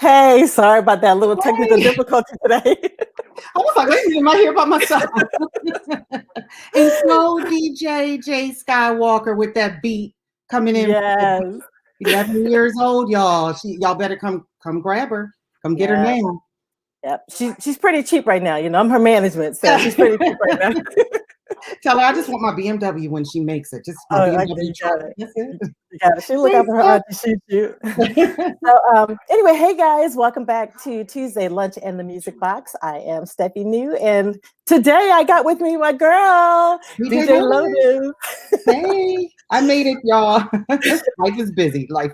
Hey, sorry about that little technical difficulty today. I was like, wait a minute, am I here by myself? And so DJ J Skywalker with that beat coming in. Yes. 11 years old, y'all. Y'all better come grab her. Come get her now. Yep. She's pretty cheap right now. You know, I'm her management, so she's pretty cheap right now. Tell her I just want my BMW when she makes it. Just my BMW truck. That's it. Yeah, she look out for her aunt to shoot you. So anyway, hey guys, welcome back to Tuesday Lunch and the Music Box. I am Steffi New, and today I got with me my girl, DJ Lotus. Hey, I made it, y'all. Life is busy. Life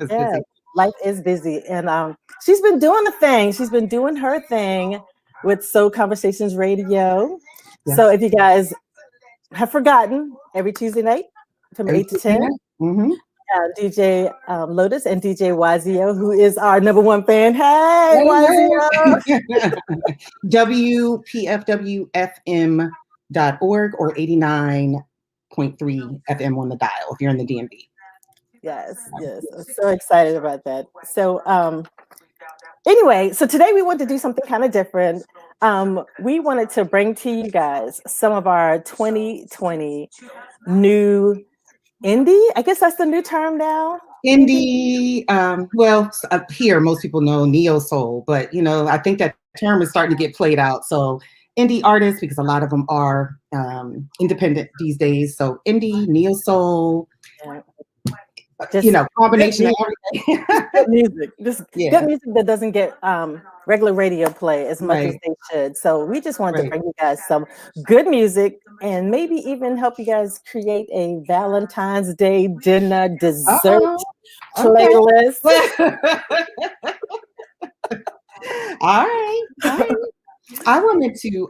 is busy, and she's been doing the thing. She's been doing her thing with Soul Conversations Radio. Yeah. So if you guys have forgotten, every Tuesday night from 8 to 10, DJ Lotus and DJ YZO, who is our #1 fan. Hey, YZO! WPFWFM.org or 89.3 FM on the dial if you're in the DMV. Yes. I'm so excited about that. So anyway, so today we want to do something kind of different. We wanted to bring to you guys some of our 2020 new indie. I guess that's the new term now. Indie. Well, up here most people know neo soul, but you know I think that term is starting to get played out. So indie artists, because a lot of them are independent these days. So indie, neo soul. Just combination of everything. Good music. Good music that doesn't get regular radio play as much as they should. So we just wanted to bring you guys some good music and maybe even help you guys create a Valentine's Day dinner dessert playlist. All right. I wanted to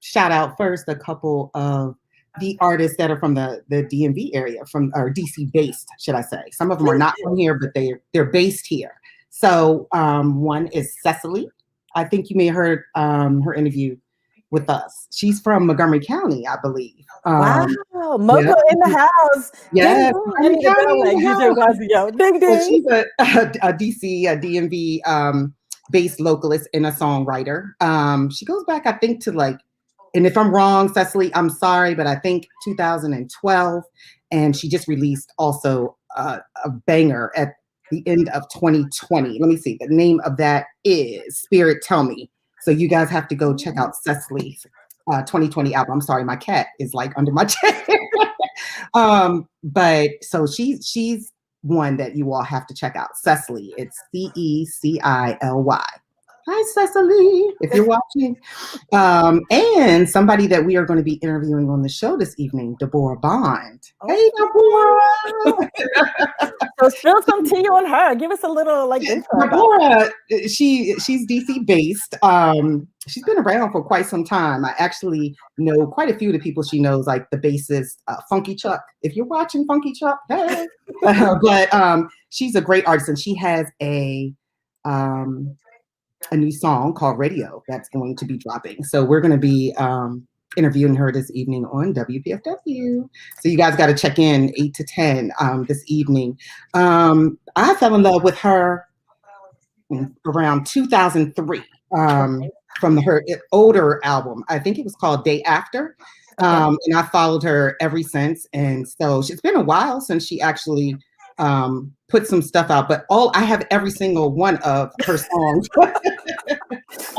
shout out first a couple of the artists that are from the DMV area, or DC based, should I say. Some of them are not from here, but they're based here. So one is Cecily. I think you may have heard her interview with us. She's from Montgomery County, I believe. Wow, Moco in the house. Yes. Ding, ding. She's a DC, a DMV based localist and a songwriter. She goes back, I think, to and if I'm wrong, Cecily, I'm sorry, but I think 2012. And she just released also a banger at the end of 2020. Let me see. The name of that is Spirit Tell Me. So you guys have to go check out Cecily's 2020 album. I'm sorry, my cat is under my chair. But so she's one that you all have to check out. Cecily. It's Cecily. Hi, Cecily, if you're watching. And somebody that we are going to be interviewing on the show this evening, Deborah Bond. Hey, Deborah. So spill some tea on her. Give us a little intro. Deborah, she's DC based. She's been around for quite some time. I actually know quite a few of the people she knows, like the bassist, Funky Chuck. If you're watching Funky Chuck, hey. But she's a great artist, and she has a new song called Radio that's going to be dropping. So we're going to be interviewing her this evening on WPFW. So you guys got to check in 8 to 10 this evening. I fell in love with her around 2003 from her older album. I think it was called Day After. And I followed her ever since. And so it's been a while since she actually put some stuff out, but I have every single one of her songs,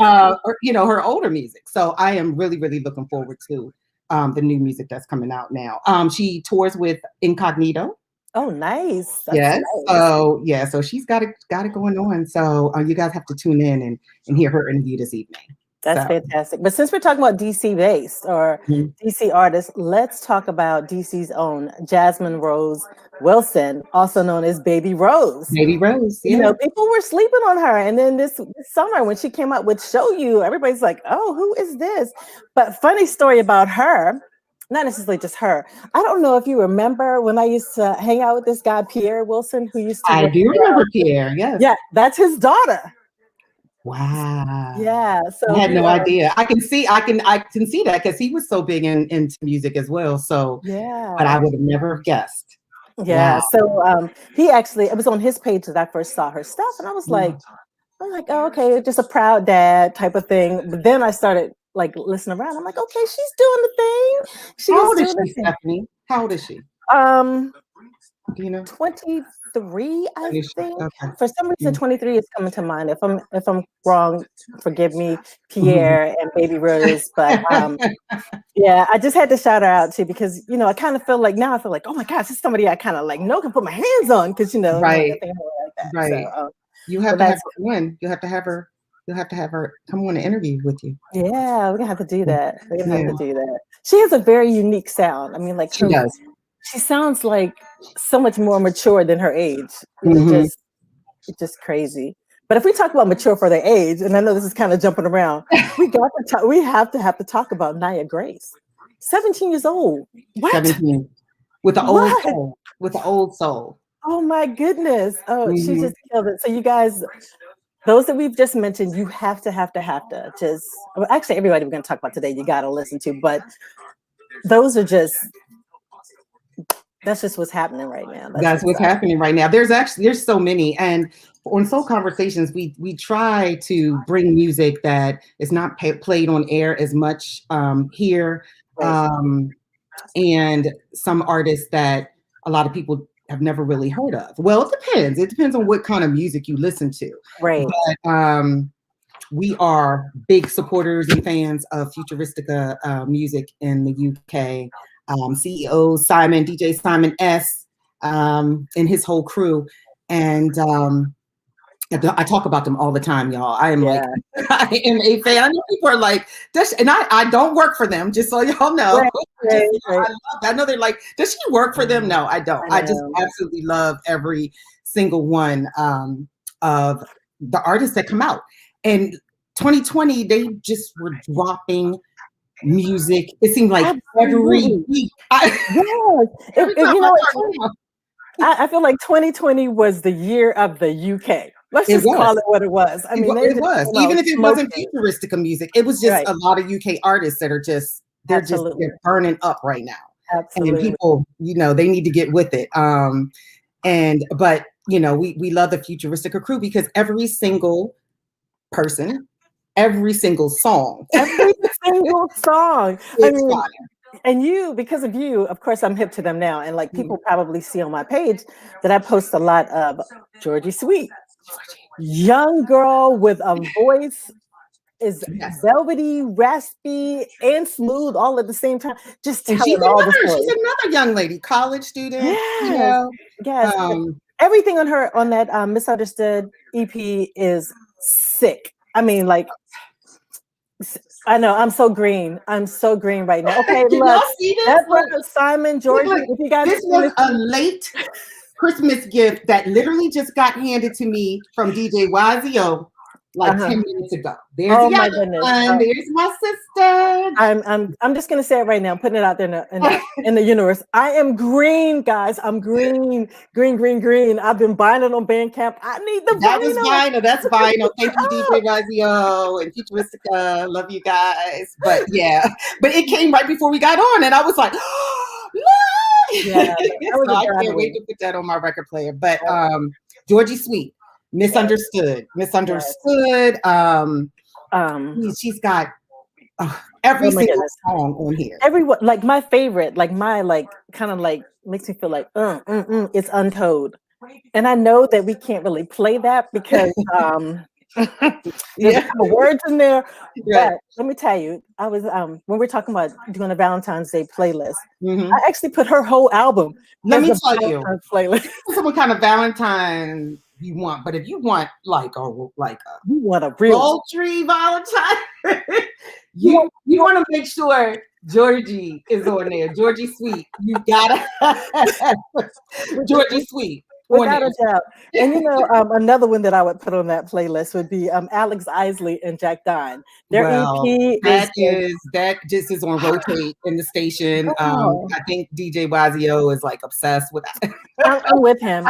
or her older music. So I am really, really looking forward to the new music that's coming out now. She tours with Incognito. Oh, nice. That's nice. So so she's got it going on. So you guys have to tune in and hear her interview this evening. That's fantastic. But since we're talking about DC based or DC artists, let's talk about DC's own Jasmine Rose Wilson, also known as Baby Rose. Baby Rose, yeah. People were sleeping on her. And then this summer when she came out with Show You, everybody's like, oh, who is this? But funny story about her, not necessarily just her. I don't know if you remember when I used to hang out with this guy, Pierre Wilson, who used to. I do remember Pierre, yes. Yeah, that's his daughter. Wow. Yeah. So I had no idea. I can see that because he was so big into music as well. So yeah. But I would have never guessed. Yeah. Wow. So he actually, it was on his page that I first saw her stuff, and I was like, I'm like, oh, okay, just a proud dad type of thing. But then I started like listening around. I'm like, okay, she's doing the thing. She How is old is doing the she, thing. Stephanie? How old is she? Um, Do you know? 23, I think. Okay. For some reason, Mm. 23 is coming to mind. If I'm wrong, forgive me, Mhm. Pierre and Baby Rose. But yeah, I just had to shout her out too because I kind of feel like now I feel like, oh my gosh, this is somebody I kind of like can put my hands on because Right, nothing like that. right. So, You have but to have that's her on. You'll have to have her. You'll have to have her come on an interview with you. yeah, we're gonna have to do that. We're gonna have Yeah, to do that. She has a very unique sound. I mean, like she does. she sounds like so much more mature than her age. Hmm. It's just crazy. But if we talk about mature for their age, and I know this is kind of jumping around, we have to talk about Nia Grace. 17 years old. What? 17 with the old What? soul. With the old soul. Oh my goodness. Oh, she Hmm. just killed it. So you guys, those that we've just mentioned, you have to just well, actually everybody we're gonna talk about today, you gotta listen to, but those are just that's just what's happening right now. That's That's what's what's happening right now. There's so many, and on Soul Conversations, we try to bring music that is not played on air as much here, right. and some artists that a lot of people have never really heard of. Well, it depends. It depends on what kind of music you listen to. Right. But we are big supporters and fans of futuristica music in the UK. CEO Simon, DJ Simon S, and his whole crew. And I talk about them all the time, y'all. I am like, Yeah. I am a fan. I know people are like, and I don't work for them, just so y'all know. Right. I know they're like, does she work for them? No, I don't. I just absolutely love every single one of the artists that come out. And 2020, they just were dropping music. It seemed like every week. I feel like 2020 was the year of the UK. Let's just call it what it was. I mean, it was. Even if it wasn't futuristica music, it was just a lot of UK artists that are just they're burning up right now. Absolutely. And people, they need to get with it. But we love the futuristica crew because every single person, every single song. I mean, fire. And because of you, of course, I'm hip to them now. And like people probably see on my page that I post a lot of Georgie Sweet. Young girl with a voice is velvety, raspy, and smooth all at the same time. Just telling all the stories. She's another young lady, college student. Yes. Everything on that Misunderstood EP is sick. I mean, like, I know I'm so green. I'm so green right now. Okay, look, that's Simon, Georgie. If you guys this was a late Christmas gift that literally just got handed to me from DJ YZO like 10 minutes ago. There's my goodness. There's my sister. I'm just gonna say it right now, putting it out there in the universe. I am green, guys. I'm green. I've been buying it on Bandcamp. I need the vinyl. That's vinyl. Thank you, DJ YZO and Futuristica. Love you guys. But yeah, but it came right before we got on, and I was like, yeah, so I can't wait to put that on my record player. But Georgie Sweet. Misunderstood. Yes. She's got every single song on here. Everyone, like my favorite, like my kind of like makes me feel like it's Uncode, and I know that we can't really play that because there's a couple words in there. But let me tell you, I was when we're talking about doing a Valentine's Day playlist, I actually put her whole album. Let me tell you, playlist. Some kind of Valentine you want, but if you want you want a real sultry Valentine, you want to make sure Georgie is on there. Georgie Sweet, you gotta Georgie Sweet. Without a doubt. And another one that I would put on that playlist would be Alex Isley and Jack Dine. Their EP that just is on rotate in the station. I think DJ YZO is like obsessed with that. I'm with him.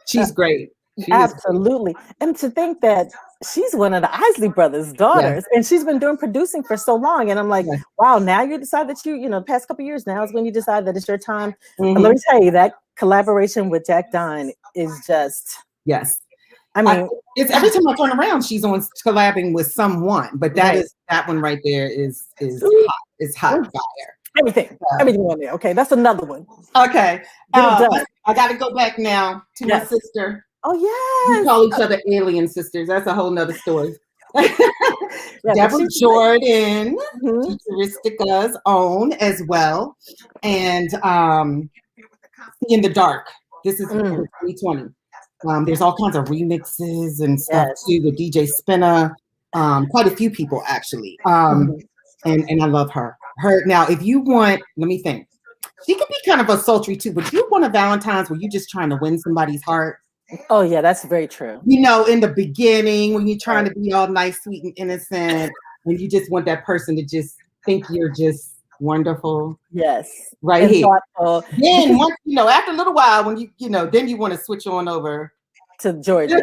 She's great. Absolutely. And to think that she's one of the Isley brothers' daughters, and she's been doing producing for so long. And I'm like, wow, now you decide that the past couple of years now is when you decide that it's your time. But let me tell you, that collaboration with Jack Dine is just I mean, it's every time I turn around, she's on collabing with someone. But that one right there is hot. It's hot fire. Everything on there. Okay, that's another one. Okay, get it done. I got to go back now to my sister. Oh yes, we call each other alien sisters. That's a whole nother story. Deborah Jordan, Futuristica's own as well, and In the Dark. This is 2020. There's all kinds of remixes and stuff too with DJ Spinna. Quite a few people actually. And I love her. Now, if you want, let me think. She could be kind of a sultry too, but you want a Valentine's where you're just trying to win somebody's heart. Oh yeah, that's very true. You know, in the beginning when you're trying to be all nice, sweet, and innocent, and you just want that person to just think you're just wonderful. Yes. Right here. Thoughtful. Then once, after a little while, when then you want to switch on over to Georgia.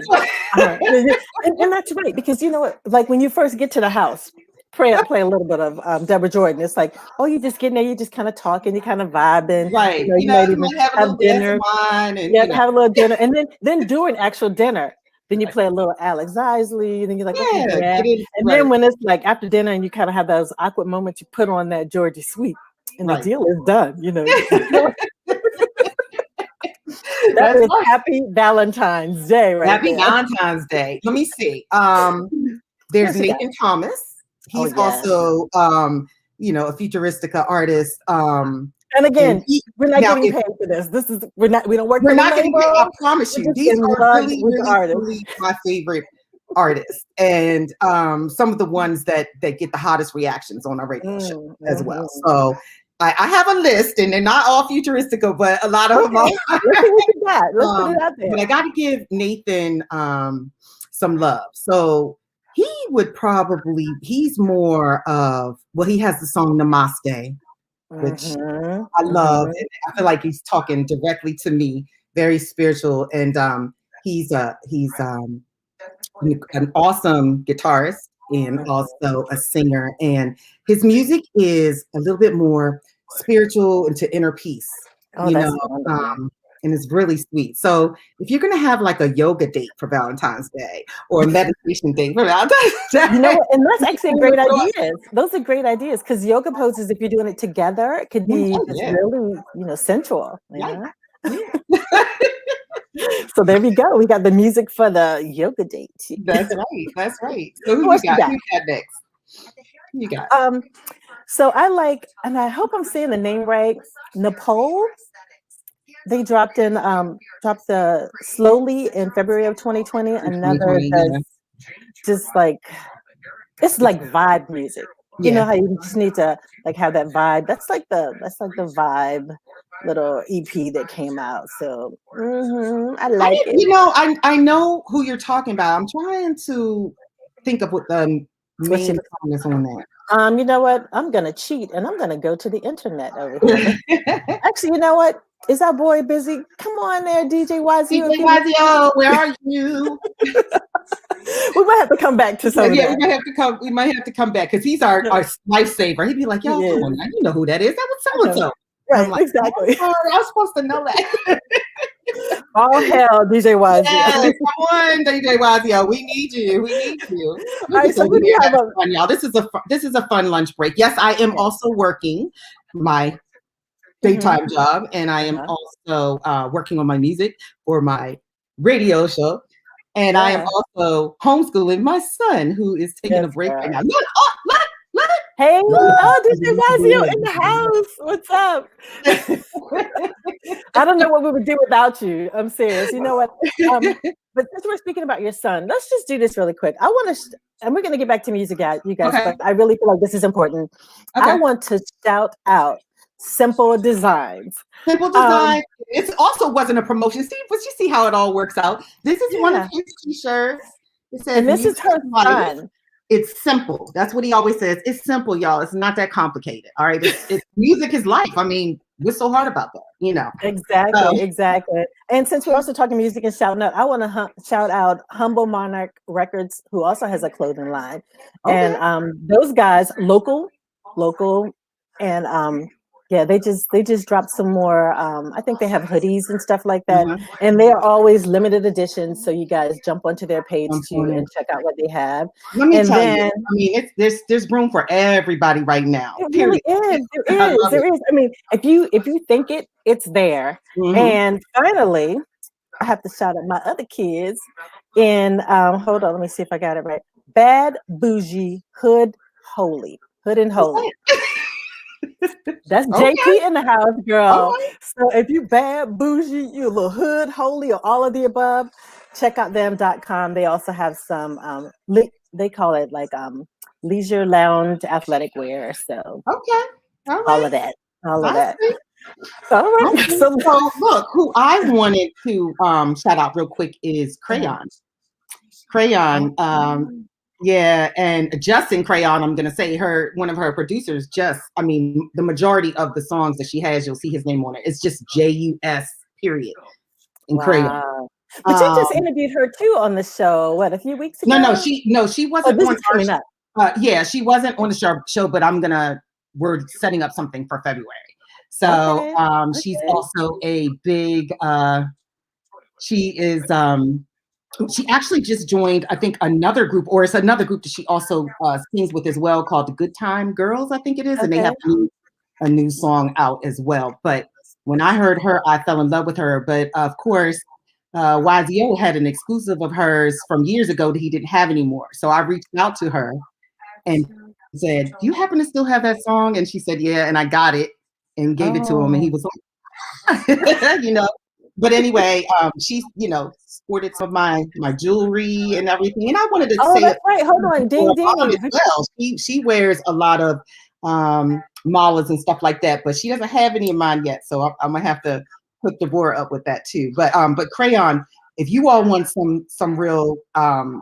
And that's right, because you know what, like when you first get to the house, play a little bit of Deborah Jordan. It's like, oh, you just getting there, you just kind of talking, you kind of vibing. Right. You might even have dinner. Wine and, have a little dinner. And then during actual dinner, then you play a little Alex Isley, and then you're like, okay, and then when it's like after dinner and you kind of have those awkward moments, you put on that Georgie Sweet, and the deal is done, That is Happy Valentine's Day, right? Happy Valentine's Day. Let me see. There's Nathan Thomas. He's also, a Futuristica artist. And again, we're not getting paid for this. We don't work. We're not getting paid. I promise you, these are really my favorite artists, and some of the ones that get the hottest reactions on our radio show as well. So I have a list, and they're not all Futuristica, but a lot of them are. Let's see what you got. Let's put it out there. But I got to give Nathan some love. So he would he's more of, he has the song Namaste, which I love. And I feel like he's talking directly to me, very spiritual. And he's an awesome guitarist and also a singer. And his music is a little bit more spiritual and to inner peace, and it's really sweet. So if you're going to have like a yoga date for Valentine's Day or a meditation date for Valentine's Day. And that's actually a great idea. Those are great ideas, because yoga poses, if you're doing it together, it could be really, sensual. So there we go. We got the music for the yoga date. That's right. So who you got next? Who you got? So I like, and I hope I'm saying the name right, Nepal. They dropped the Slowly in February of 2020. Another just like, it's like vibe music. You know how you just need to like have that vibe. That's like the vibe little EP that came out. So I like it. I know who you're talking about. I'm trying to think of what the main song is on that. You know what? I'm gonna cheat and I'm gonna go to the internet over here. Actually, you know what? Is our boy busy? Come on there, DJ YZO. DJ YZO, where are you? We might have to come back to something. Yeah, we might have to come back, because he's our lifesaver. He'd be like, yo, come on, you know who that is. That was so-and-so. Right, like, exactly. Oh, I was supposed to know that. All hell, DJ YZO. Yes, come on, DJ YZO. We need you. All right, so we have fun, y'all. This is a fun lunch break. Yes, I am also working my daytime job, and I am also working on my music for my radio show, and I am also homeschooling my son, who is taking a break right now. Look. Hey, DJ YZO in the house. What's up? I don't know what we would do without you. I'm serious. You know what? But since we're speaking about your son, let's just do this really quick. I want to, and we're going to get back to music, you guys, but I really feel like this is important. I want to shout out Simple Designs. Simple Design. It also wasn't a promotion. See, but you see how it all works out. This is one of his t-shirts. It says, and this is her son. It's simple. That's what he always says. It's simple, y'all. It's not that complicated. All right. It's music is life. I mean, what's so hard about that? Exactly. And since we're also talking music and shouting out, I want to shout out Humble Monarch Records, who also has a clothing line. And those guys, local, and Yeah, they just dropped some more. I think they have hoodies and stuff like that, Mhm. and they are always limited editions. So you guys jump onto their page Jump too on and it. check out what they have. Let me And tell you, then I mean, there's room for everybody right now. it really Period. is. I There is. love it. There is. I mean, if you think it, it's there. Hmm. And finally, I have to shout out my other kids. In hold on, let me see if I got it right. Bad Bougie Hood Holy. Hood and Holy. That's Okay. JP in the house, All girl. right. So if you bad, bougie, you a little hood, holy, or all of the above, check out them.com. They also have some they call it like leisure lounge athletic wear. So Okay. All all right. of that. All of I that. see. All I right. see. So So look, who I wanted to shout out real quick is uh, Crayon. Crayon. oh, Yeah, and Justin Crayon, I'm gonna say one of her producers, just I mean, the majority of the songs that she has, you'll see his name on it. It's just JUS period in Crayon. wow. But you Um, just interviewed her too on the show, what, a few weeks no, no, ago? she Oh, wasn't this on is coming up. yeah, she wasn't on the show, but we're setting up something for February. So Okay. she's Okay. also a big she is she actually just joined, I think, another group, or it's another group that she also sings with as well, called the Good Time Girls, I think it is, and they Okay. have a new song out as well. But when I heard her, I fell in love with her. But of course, YZO had an exclusive of hers from years ago that he didn't have anymore. So I reached out to her and said, "Do you happen to still have that song?" And she said, "Yeah," and I got it and gave it to him, and he Oh. was like, you know. But anyway, she's sported some of my jewelry and everything, and I wanted to Oh, say that's right. Hold on. for Ding mom ding. as well. She wears a lot of malas and stuff like that, but she doesn't have any of mine yet, so I'm gonna have to hook Deborah up with that too. But Crayon, if you all want some real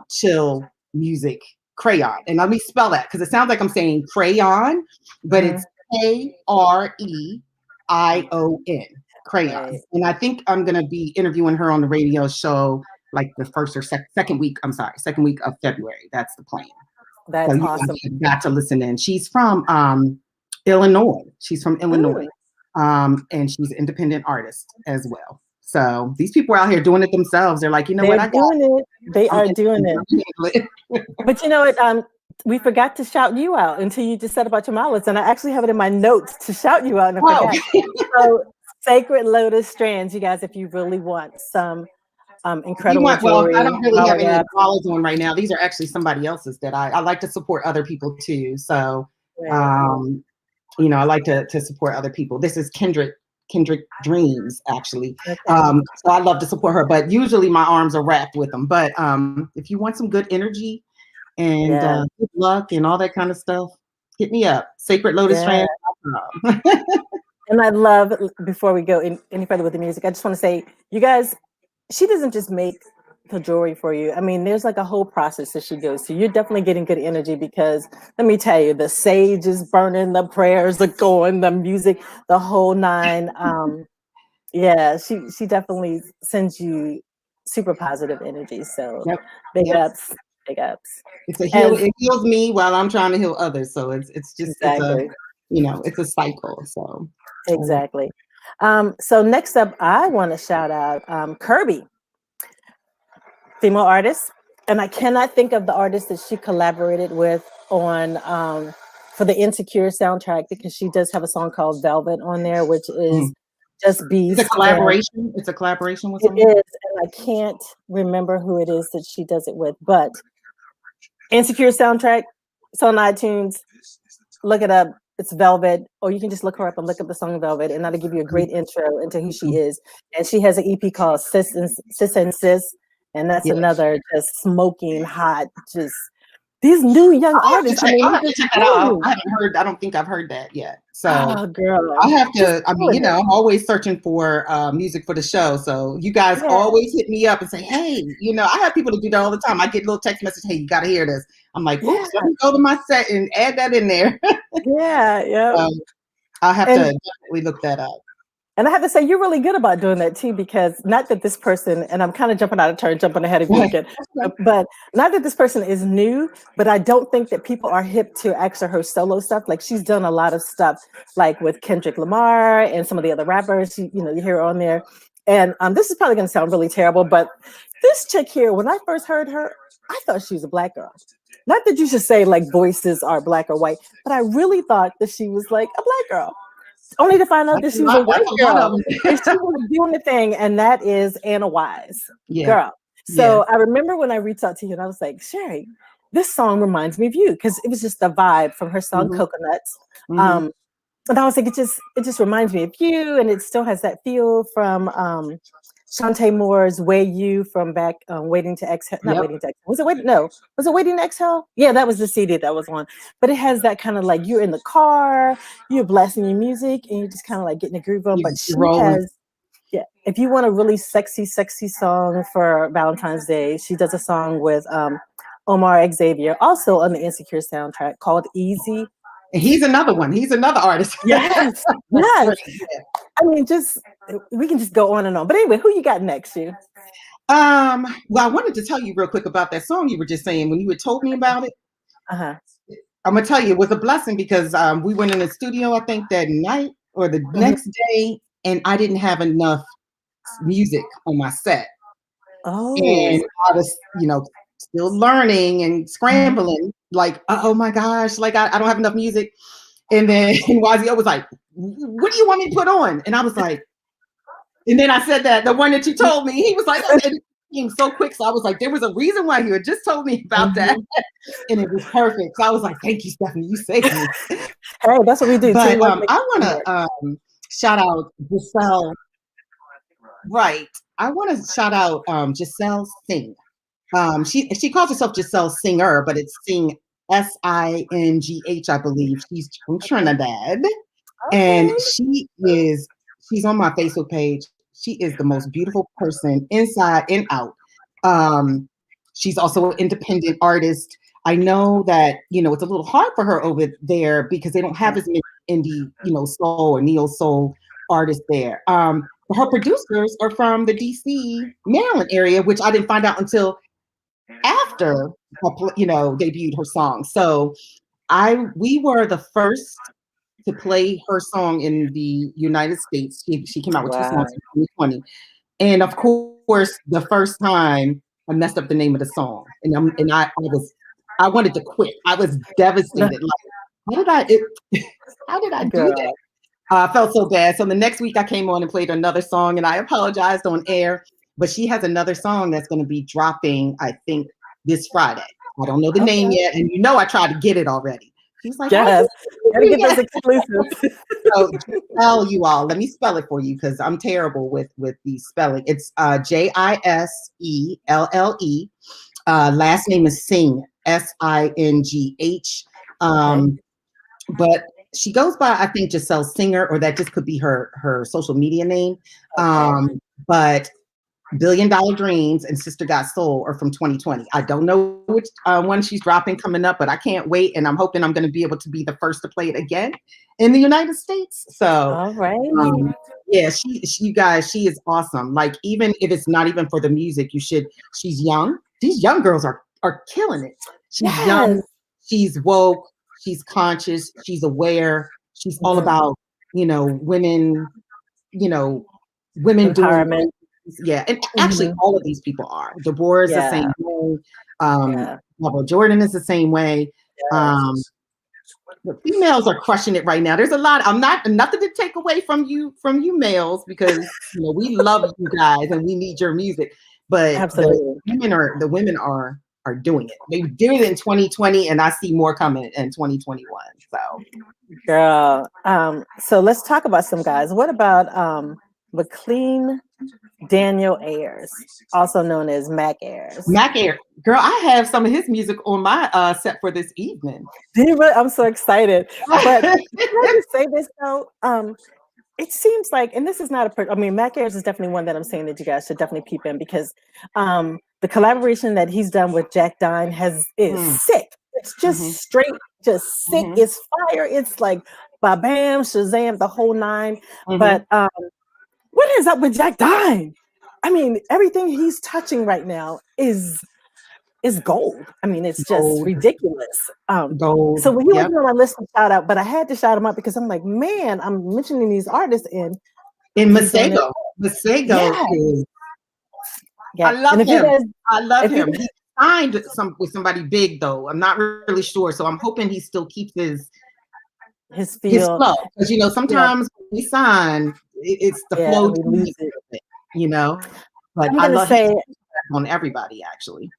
chill music, Crayon, and let me spell that because it sounds like I'm saying crayon, but Mhm. it's Kreion. Crayon. Right. And I think I'm going to be interviewing her on the radio show like the first or second week. I'm sorry, second week of February. That's the plan. So That's you guys awesome. have got to listen in. She's from Illinois. She's from Illinois. Mm, And she's an independent artist as well. So these people are out here doing it themselves. They're like, you know what, they're doing it. They are doing it. But you know what? We forgot to shout you out until you just said about your mallets, and I actually have it in my notes to shout you out, and I Oh, forgot. So, Sacred Lotus Strands, you guys, if you really want some you incredible want, well, I jewelry, don't really have any of holograph, the collars on right now. These are actually somebody else's that I like to support other people too. So, right. um, I like to support other people. This is Kendrick Dreams, actually. Okay. So I love to support her, but usually my arms are wrapped with them. But if you want some good energy and Yeah. good luck and all that kind of stuff, hit me up. Yeah. SacredLotusFan.com. And I love, before we go any further with the music, I just want to say, you guys, she doesn't just make the jewelry for you. I mean, there's like a whole process that she goes through. You're definitely getting good energy because let me tell you, the sage is burning, the prayers are going, the music, the whole nine. Yeah, she definitely sends you super positive energy. So Yep. big Yep. ups, big ups. It's a heal. And It heals me while I'm trying to heal others. So exactly, it's a cycle. So exactly. So next up, I want to shout out Kirby, female artist, and I cannot think of the artist that she collaborated with on for the Insecure soundtrack because she does have a song called Velvet on there, which is mm. just It's a beast. And collaboration. It's a collaboration with it someone. is, and I can't remember who it is that she does it with, but Insecure soundtrack. It's on iTunes. Look it up. It's Velvet, or you can just look her up and look up the song Velvet, and that'll give you a great intro into who she is. And she has an EP called Sis, and that's Yeah. another just smoking hot, just these new young artists. I mean, I'll I'm have to just check that telling out. you. I haven't heard. I don't think I've heard that yet. So Oh, girl, I have just to. I mean, killing it. I'm always searching for music for the show. So you guys Yeah, always hit me up and say, "Hey, I have people to do that all the time. I get little text message, "Hey, you got to hear this." I'm like, yeah, "Oops, let me go to my set and add that in there." yeah, yeah. I'll have to And definitely look that up. And I have to say, you're really good about doing that too, because not that this person, and I'm kind of jumping out of turn, jumping ahead of you again, but not that this person is new, but I don't think that people are hip to actually her solo stuff. Like she's done a lot of stuff like with Kendrick Lamar and some of the other rappers, you hear her on there. And this is probably going to sound really terrible, but this chick here, when I first heard her, I thought she was a black girl. Not that you should say like voices are black or white, but I really thought that she was like a black girl. Only to find out that she was a white girl. And she was doing the thing, and that is Anna Wise, girl. So I remember when I reached out to you, and I was like, Sherry, this song reminds me of you, because it was just the vibe from her song Coconuts. And I was like, it just reminds me of you, and it still has that feel from Shantae Moore's "Way You" from back Waiting to Exhale. Not Waiting to Exhale. Was it Waiting? No. Was it Waiting to Exhale? Yeah, that was the CD that was on. But it has that kind of like you're in the car, you're blasting your music, and you're just kind of like getting a groove on. But she has, if you want a really sexy song for Valentine's Day, she does a song with Omar Xavier, also on the Insecure soundtrack, called Easy. He's another one. He's another artist. Yes. Yes. I mean, we can just go on and on. But anyway, who you got next, you? Well, I wanted to tell you real quick about that song you were just saying when you had told me about it. I'm gonna tell you, it was a blessing because we went in the studio, I think that night or the next day, and I didn't have enough music on my set. And I was, still learning and scrambling, like, oh my gosh, like I don't have enough music. And then YZO was like, what do you want me to put on? And I was like, and then I said that the one that you told me, he was like, oh, and it came so quick. So I was like, there was a reason why you had just told me about that. And it was perfect. So I was like, thank you, Stephanie, you saved me. Hey, that's what we do. But I want to shout out Giselle. Right. I want to shout out Giselle Singh. She calls herself Giselle Singer, but it's Singh, Singh, I believe. She's from Trinidad. And she's on my Facebook page. She is the most beautiful person inside and out. She's also an independent artist. I know that, it's a little hard for her over there because they don't have as many indie, soul or neo soul artists there. Her producers are from the DC, Maryland area, which I didn't find out until after, debuted her song. So we were the first to play her song in the United States. She came out with 2 songs in 2020. And of course, the first time I messed up the name of the song. And I wanted to quit. I was devastated. Like, how did I do that? I felt so bad. So the next week I came on and played another song, and I apologized on air. But she has another song that's going to be dropping, I think, this Friday. I don't know the name yet, and I tried to get it already. She's like, yes, gotta get those exclusives. So tell you all, let me spell it for you because I'm terrible with the spelling. It's Jiselle. Last name is Singh, Singh. But she goes by, I think, Giselle Singer, or that just could be her social media name. But $1 Billion Dreams and Sister Got Soul are from 2020. I don't know which one she's dropping coming up, but I can't wait. And I'm hoping I'm going to be able to be the first to play it again in the United States. So, all right. Yeah, you guys, she is awesome. Like, even if it's not even for the music, she's young. These young girls are killing it. She's young, she's woke, she's conscious, she's aware. She's all about, women, women empowerment. Doing. Yeah, and actually all of these people are. Deborah is the same way. Michael Jordan is the same way. The females are crushing it right now. There's a lot. Nothing to take away from you males, because we love you guys and we need your music. But absolutely, the women are doing it. They did it in 2020, and I see more coming in 2021. So, girl. So let's talk about some guys. What about McLean Daniel Ayers, also known as Mac Ayers? Mac Ayers, girl, I have some of his music on my set for this evening. I'm so excited. But can I just say this though? It seems like, and this is not Mac Ayers is definitely one that I'm saying that you guys should definitely peep in, because the collaboration that he's done with Jack Dine is sick. It's just straight, just sick. It's fire. It's like ba bam, Shazam, the whole nine. But what is up with Jack Dine? I mean, everything he's touching right now is gold. I mean, it's just Gold. ridiculous. Gold. So when he Yep. wasn't on my list of shout out, but I had to shout him out because I'm like, man, I'm mentioning these artists and he's on there. Masego. Masego Yeah. is. Yeah. I love And if you him. guys, I love if you- him. He signed with somebody big though. I'm not really sure, so I'm hoping he still keeps his feel, flow, because you know sometimes when we sign, it's the flow we lose it. you know. But I'm I gonna love say on everybody actually.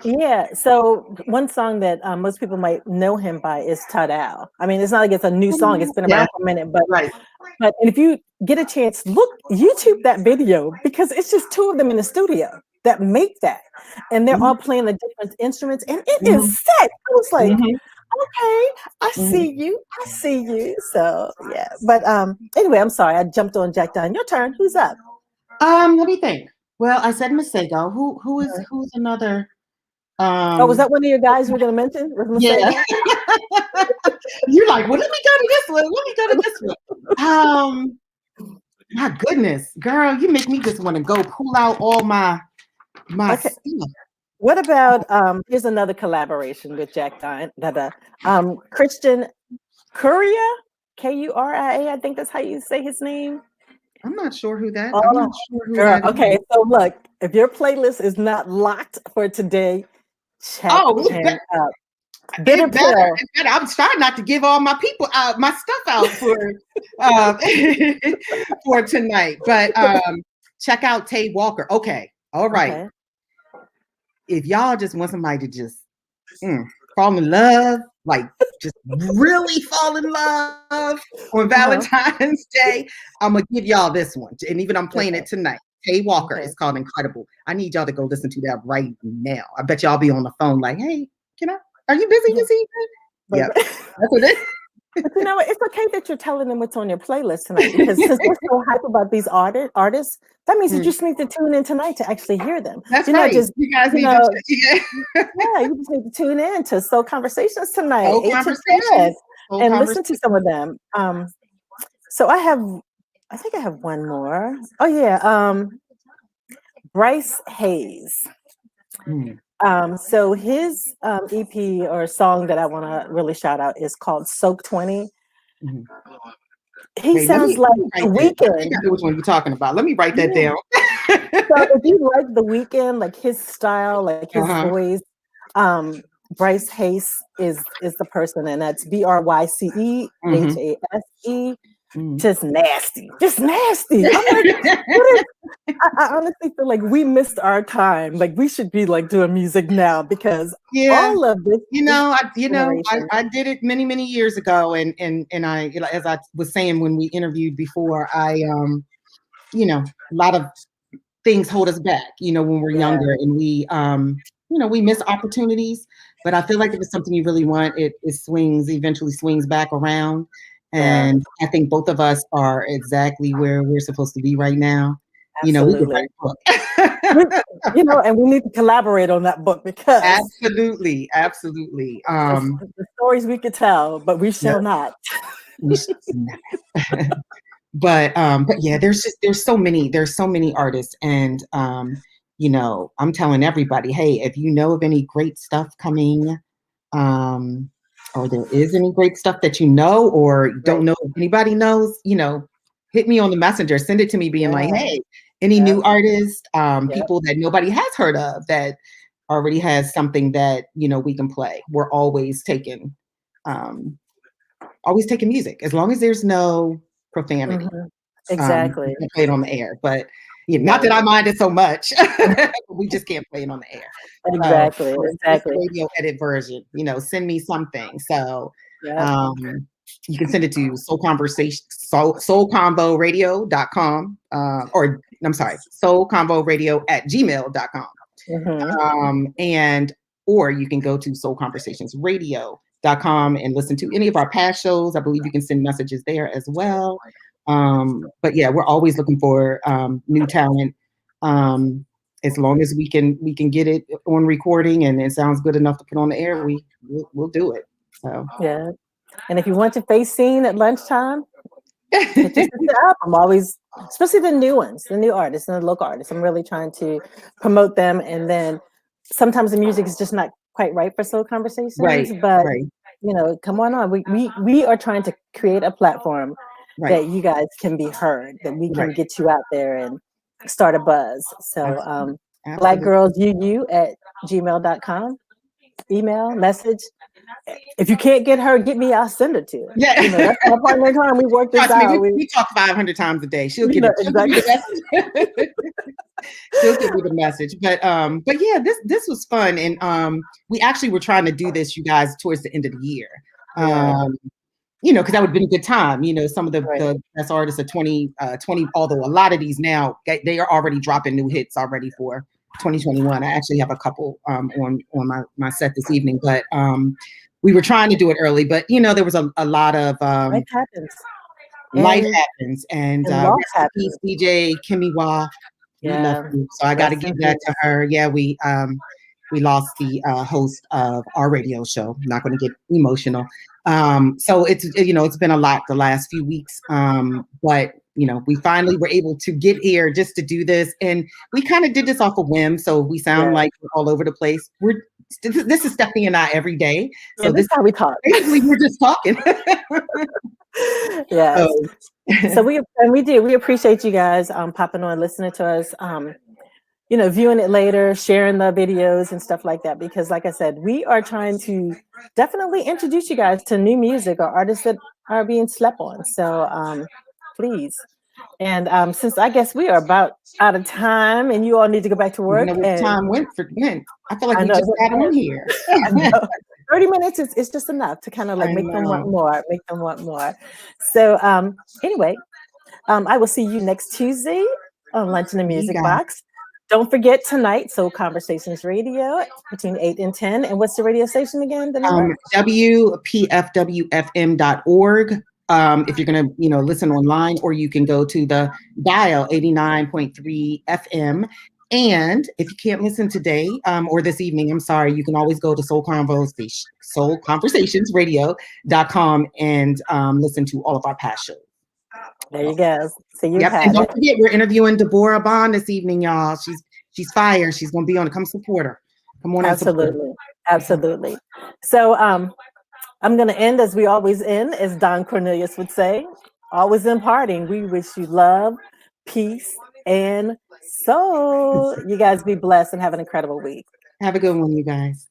yeah. So one song that most people might know him by is Tadao. I mean, it's not like it's a new song; it's been around for a minute. But Right. But if you get a chance, look YouTube that video because it's just two of them in the studio that make that, and they're all playing the different instruments, and it is set. I was like, okay, I see you, I see you. So yeah, but anyway, I'm sorry, I jumped on Jack Dunn. Your turn. Who's up? Let me think. Well, I said Masego. Who's another? Oh, was that one of your guys you were going to mention? Yeah. You're like, well, let me go to this one. Let me go to this one. My goodness, girl, you make me just want to go pull out all my stuff. What about here's another collaboration with Jack Dine. Christian Curia, Kuria, I think that's how you say his name. I'm not sure who that. Oh, I'm not sure who girl, that okay, is. so look, if your playlist is not locked for today, check him out. Bitter Pill. I'm trying not to give all my people out my stuff out for for tonight, but check out Tay Walker. Okay, all right. Okay. If y'all just want somebody to just fall in love, like just really fall in love on Valentine's Day, I'm gonna give y'all this one, and even I'm playing it tonight. Tay Walker. It's called Incredible. I need y'all to go listen to that right now. I bet y'all be on the phone like, hey, are you busy this evening? Yeah, that's what it is. But you know what? It's okay that you're telling them what's on your playlist tonight, because since we're so hype about these artists, that means you just need to tune in tonight to actually hear them. That's you're right. Not just, you guys need to you just need to tune in to Soul Conversations tonight, 8 to 10, and listen to some of them. So I think I have one more. Oh yeah, Bryce Hayes. So his EP or song that I want to really shout out is called Soak 20. He sounds like The Weeknd. I know which one you're talking about. Let me write that down. So if you like The Weeknd, like his style, like his voice, Bryce Hayes is the person, and that's BryceHase. Just nasty. I'm like, I honestly feel like we missed our time. Like we should be like doing music now, because all of this. I did it many years ago, and I, as I was saying when we interviewed before, I a lot of things hold us back, when we're younger, and we we miss opportunities. But I feel like if it's something you really want, it eventually swings back around. And I think both of us are exactly where we're supposed to be right now. Absolutely. We could write a book. And we need to collaborate on that book, because absolutely. The stories we could tell, but we shall not. But yeah, there's so many artists, and I'm telling everybody, hey, if you know of any great stuff coming, or there is any great stuff that or don't know if anybody knows, hit me on the messenger, send it to me being like, hey, any new artists, people that nobody has heard of that already has something that, we can play. We're always taking music, as long as there's no profanity. Exactly. Play it on the air, but not that I mind it so much. We just can't play it on the air. Exactly. Radio edit version, send me something. So you can send it to soulconvoradio.com, or I'm sorry, soulconvoradio@gmail.com. Or you can go to soulconversationsradio.com and listen to any of our past shows. I believe you can send messages there as well. But yeah, we're always looking for new talent. As long as we can get it on recording and it sounds good enough to put on the air, we'll do it. So yeah. And if you want to face scene at lunchtime, Hit your sister up. I'm always, especially the new ones, the new artists and the local artists. I'm really trying to promote them. And then sometimes the music is just not quite right for soul conversations. Right, But right, come on. We are trying to create a platform right, that you guys can be heard, that we can right. get you out there and start a buzz. So Absolutely. Absolutely. blackgirlsuu@gmail.com, email, message. If you can't get her, get me, I'll send it to you. Yeah. That's my partner in crime. We work this Trust me, out. we talk 500 times a day. She'll give me Exactly. the message. She'll give me the message. But yeah, this was fun. And we actually were trying to do this, you guys, towards the end of the year. Because that would have been a good time. Some of the best artists of 2020, although a lot of these now, they are already dropping new hits already for 2021. I actually have a couple on my set this evening, but we were trying to do it early, but there was a lot of life happens. Life happens, and loss rest in peace, DJ Kimmy Wah. We love you, so I got to give that to her. Yeah, we lost the host of our radio show. I'm not going to get emotional. So it's been a lot the last few weeks, but we finally were able to get here just to do this, and we kind of did this off a whim. So we sound like we're all over the place. This is Stephanie and I every day. So this is how we talk. Basically, we're just talking. Yes. So we appreciate you guys popping on, listening to us, viewing it later, sharing the videos and stuff like that, because like I said, we are trying to definitely introduce you guys to new music or artists that are being slept on. So please. And since I guess we are about out of time and you all need to go back to work. Time went. I feel like we just got on here. 30 minutes is just enough to kind of like make them want more. So anyway, I will see you next Tuesday on Lunch in the Music Box. Don't forget tonight, Soul Conversations Radio between 8 and 10. And what's the radio station again? The number? WPFWFM.org. If you're going to, listen online, or you can go to the dial 89.3 FM. And if you can't listen today or this evening, I'm sorry, you can always go to soulconversationsradio.com and listen to all of our past shows. There you go. So you have and don't forget, we're interviewing Deborah Bond this evening, y'all. She's fire. She's going to be on. Come support her. Come on. Absolutely. So I'm going to end as we always end, as Don Cornelius would say, always imparting. We wish you love, peace, and soul. You guys be blessed and have an incredible week. Have a good one, you guys.